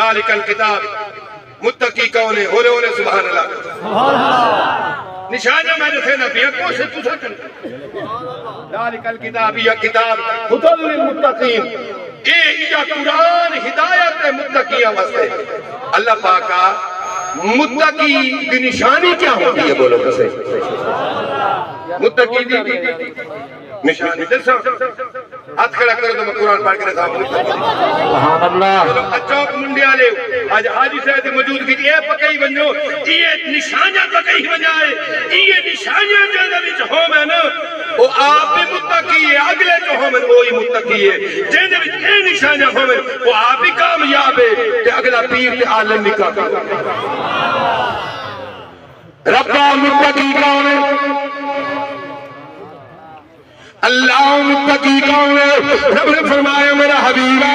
ذالک الکتاب متقی کون ہے اولے اولے سبحان اللہ نشانہ میں نے تھے نبی کو سے تُسا کرنا ذالک الکتاب یا کتاب ہدی للمتقین یہ قرآن ہدایت متقیاں واسطے اللہ پاکا متقی کی نشانی کیا ہوتی ہے بولو کسے متقی دی نشانی جیسا ہاتھ کھڑا کرو تو میں قرآن پڑھ کے رکھا سبحان اللہ اچوک منڈیا لے آج حاجی صاحب موجود کی یہ پکئی بنو یہ نشانیاں پکئی بنائے یہ نشانیاں جانا بھی ہو میں نا وہ آپ بھی متقی ہے اگلے جو ہو میں وہی متقی ہے جانا بھی یہ نشانیاں ہو میں وہ آپ بھی کامیاب ہے کہ اگلا پیر کے عالم نکا ربا متقی کون ہے اللہ متقی کون ہے رب نے فرمایا میرا حبیبہ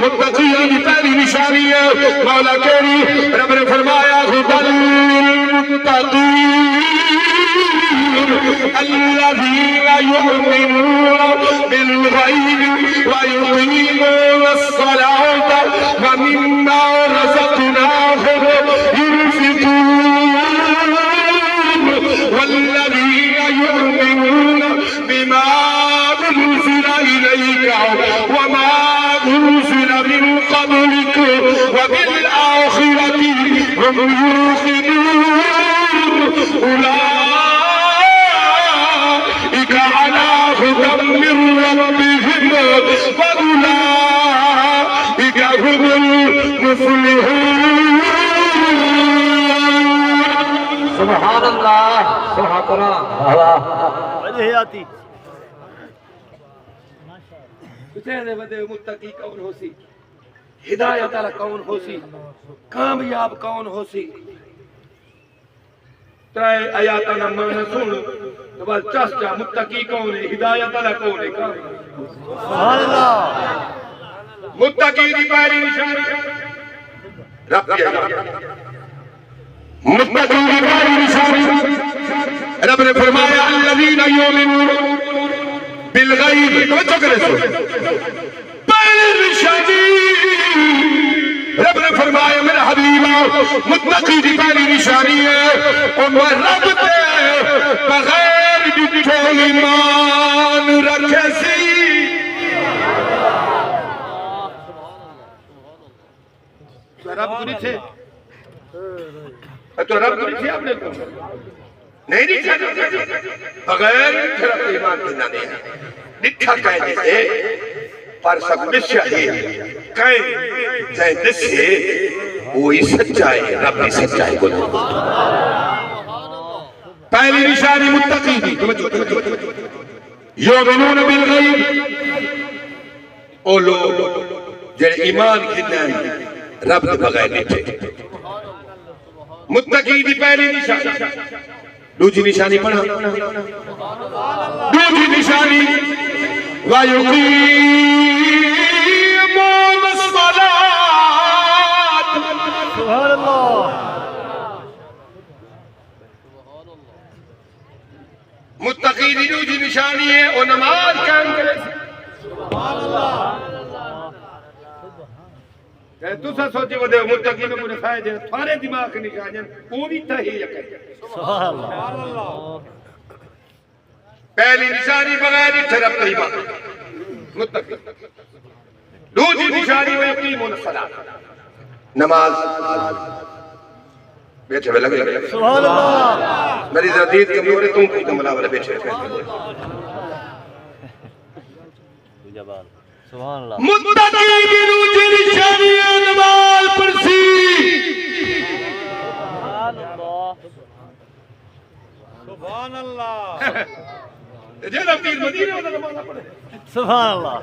متقیوں کی پہلی نشانی ہے مولا کیری رب نے فرمایا ہدی للمتقین الذین یؤمنون بالغیب ویقیمون الصلاة ومما رزقناهم ينفقون والذین یؤمنون بما أنزل إليك وما أنزل من قبلك وبالآخرة هم يوقنون أولئك على هدى من ربهم وأولئك هم المفلحون سبحان اللہ سبحان قرآن حیاتی کتنے بدے متقی کون ہو سی ہدایت اللہ کون ہو سی کامیاب کون ہو سی ترائے آیاتانا مانا سن تو بس چاہتا متقی کون ہے ہدایت اللہ کون ہے سبحان اللہ متقی دی پہلی نشانی رب کیا متقی دی پہلی نشانی رب نے فرمایا الذین یؤمنون بالغیب توجہ کرے سو پہلی نشانی رب نے فرمایا میرا حبیبہ متقی دی پہلی نشانی ہے اور وہ رب تے بغیر ڈٹھو ایمان رکھے سی رب کو نہیں تھے تو رب کو نہیں تھے آپ نے کو نہیں تھے بغیر ڈٹھو ایمان کی نانے ہیں ڈٹھا کہنے سے پر سب نشہ ہے کہیں جائے نشہ وہی سچائی رب نے سچائی بولے پہلی نشانی متقی دی یؤمنون بالغیب او لوگ جڑے ایمان کھنے رب کے بغیر نہیں تھے متقی دی پہلی نشانی دوسری نشانی پڑھا دوسری نشانی وَيُقِيمُونَ الصَّلَاةَ سبحان اللہ متقی دی دوسری نشانی ہے وہ نماز قائم کرے سبحان اللہ تو سا سوچے وہ دے متقی میں کوئی فائدہ تھوڑے دماغ نکال جائیں وہ بھی تحیہ کرے سبحان اللہ پہلی نشانی بغیر ٹھرپ ایمان متقی دوسری نشانی وہ یقیمون الصلاۃ نماز بیٹھے ہوئے لگے سبحان اللہ میری زدید کمزور ہے تم کو کملا والے بیٹھے ہوئے سبحان اللہ متقی کی دوسری نشانی ہے نماز پڑھسی سبحان اللہ جینا پیر مدینہ ہوتا نماز پڑھے سبحان اللہ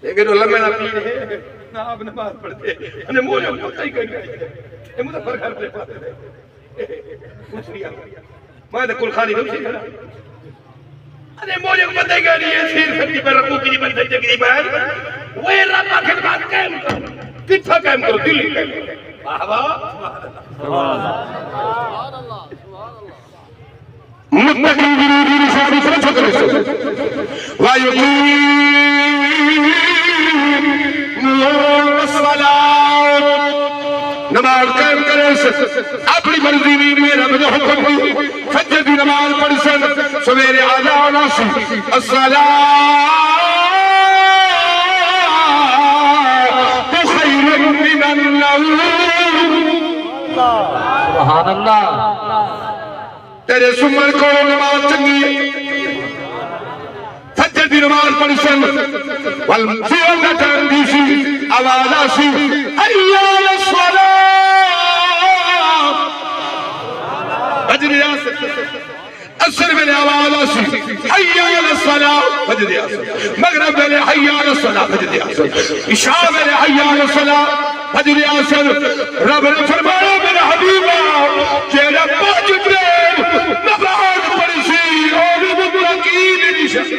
لیکن اللہ میں نہ پیر ہے نہ آپ نماز پڑھتے انہیں موجہ متقی کر گئے یہ مظفر گھر پہ پاتے ہیں کچھ نہیں آگا میں تو کل خانی نہیں کھڑا انہیں موجہ متقی کر رہی ہے سیر سکتی پر رکھو کی نہیں بنتے جگری بہن وہ رب آخر بات قائم کرو کتھا قائم کرو دلی قائم کرو بابا سبحان اللہ متقی کی نشانی پر چھکرے سو وَيُقِيمُونَ نماز قائم کرے اپنی مرضی بھی میرا مجھے حکم دی فجر دی نماز پڑھ سن سویرے آذان سی الصلاۃ خیر من النوم سبحان اللہ تیرے سمر کو نماز چنگی فجر دی نماز پڑھ سن والمسیح کا ٹائم دی سی آواز آسی حی علی الصلاۃ فجر آسر اثر میں آواز آسی حی علی الصلاۃ فجر آسر مغرب میں حی علی الصلاۃ فجر آسر عشاء میں حی علی الصلاۃ فجر آسر رب نے فرمایا میرا حبیبہ تیرا پاج پریم نماز پڑھی سی اور مبرکین نشان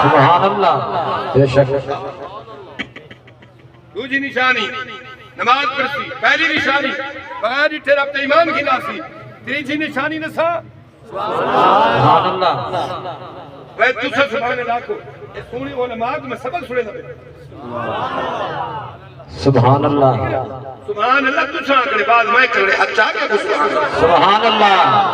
سبحان اللہ بے شک دوجی نشانی نماز پڑھتی پہلی نشانی بغیر ڈٹھے رب ایمان کی ناسی تیجی نشانی نسا سبحان اللہ وہ دوسرا سبحان اللہ کو اس سونی علماء میں سبق سنے لگے سبحان اللہ سبحان اللہ دوسرا کرے بعد میں کرے حد چاہ کے سبحان اللہ سبحان اللہ